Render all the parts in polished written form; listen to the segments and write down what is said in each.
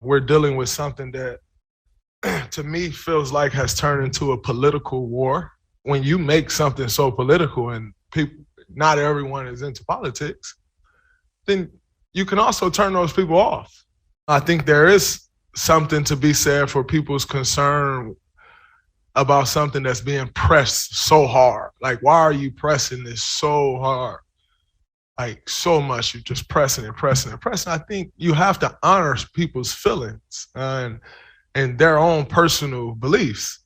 We're dealing with something that to me feels like has turned into a political war. When you make something so political and people, not everyone is into politics, then you can also turn those people off. I think there is something to be said for people's concern about something that's being pressed so hard. Like, why are you pressing this so hard? Like, so much, you're just pressing and pressing and pressing. I think you have to honor people's feelings and their own personal beliefs.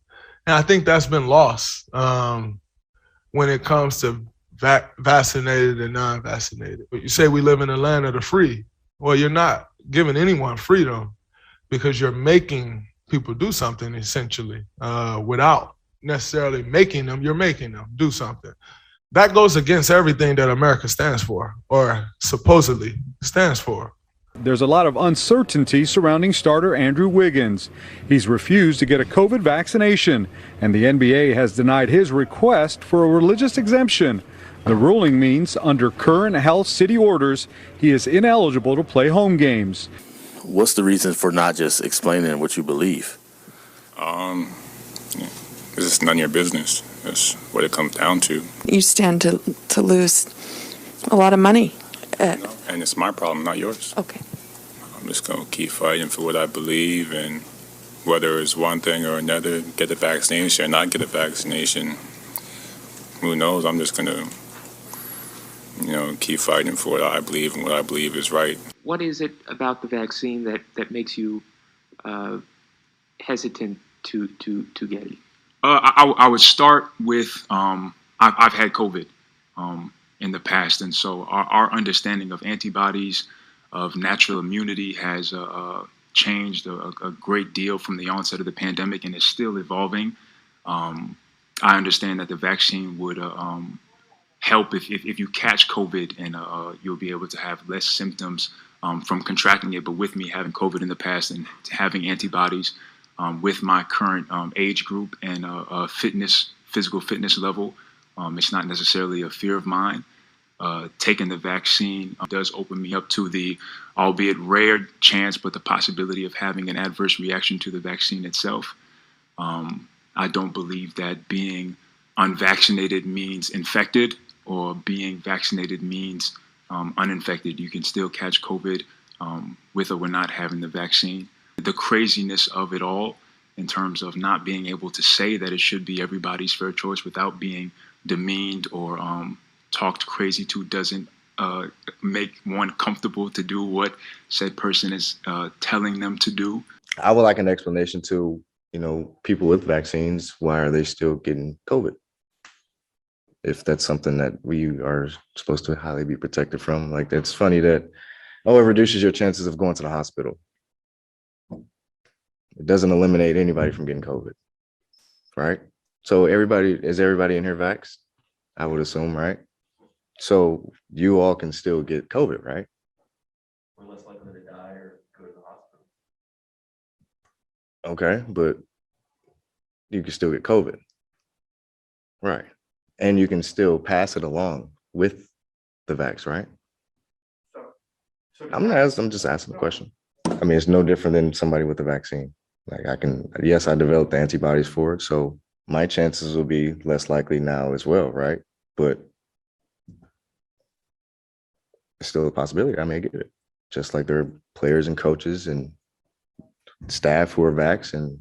And I think that's been lost when it comes to vaccinated and non-vaccinated. But you say we live in a land of the free. Well, you're not giving anyone freedom because you're making people do something essentially without necessarily making them. You're making them do something. That goes against everything that America stands for or supposedly stands for. There's a lot of uncertainty surrounding starter Andrew Wiggins. He's refused to get a COVID vaccination, and the NBA has denied his request for a religious exemption. The ruling means, under current health city orders, he is ineligible to play home games. What's the reason for not just explaining what you believe? It's none of your business. That's what it comes down to. You stand to lose a lot of money. And it's my problem, not yours. Okay. I'm just going to keep fighting for what I believe, and whether it's one thing or another, get the vaccination or not get a vaccination, who knows? I'm just going to, keep fighting for what I believe and what I believe is right. What is it about the vaccine that makes you hesitant to get it? I would start with I've had COVID in the past, and so our understanding of antibodies, of natural immunity has changed a great deal from the onset of the pandemic, and is still evolving. I understand that the vaccine would help if you catch COVID, and you'll be able to have less symptoms from contracting it. But with me having COVID in the past and having antibodies with my current age group and physical fitness level, it's not necessarily a fear of mine. Taking the vaccine does open me up to the, albeit rare chance, but the possibility of having an adverse reaction to the vaccine itself. I don't believe that being unvaccinated means infected, or being vaccinated means uninfected. You can still catch COVID with or not having the vaccine. The craziness of it all, in terms of not being able to say that it should be everybody's fair choice without being demeaned or talked crazy to, doesn't make one comfortable to do what said person is telling them to do. I would like an explanation to, people with vaccines, why are they still getting COVID? If that's something that we are supposed to highly be protected from. Like, it's funny that, it reduces your chances of going to the hospital. It doesn't eliminate anybody from getting COVID, right? So is everybody in here vaxxed? I would assume, right? So you all can still get COVID, right? We're less likely to die or go to the hospital. Okay, but you can still get COVID, right? And you can still pass it along with the vax, right? I'm just asking the question. I mean, it's no different than somebody with the vaccine. Like, I developed the antibodies for it, so my chances will be less likely now as well, right? But it's still a possibility I may get it. Just like there are players and coaches and staff who are vaxxed and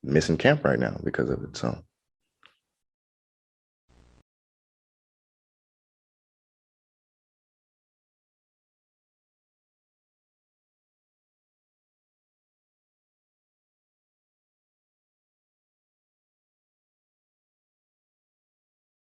missing camp right now because of it. So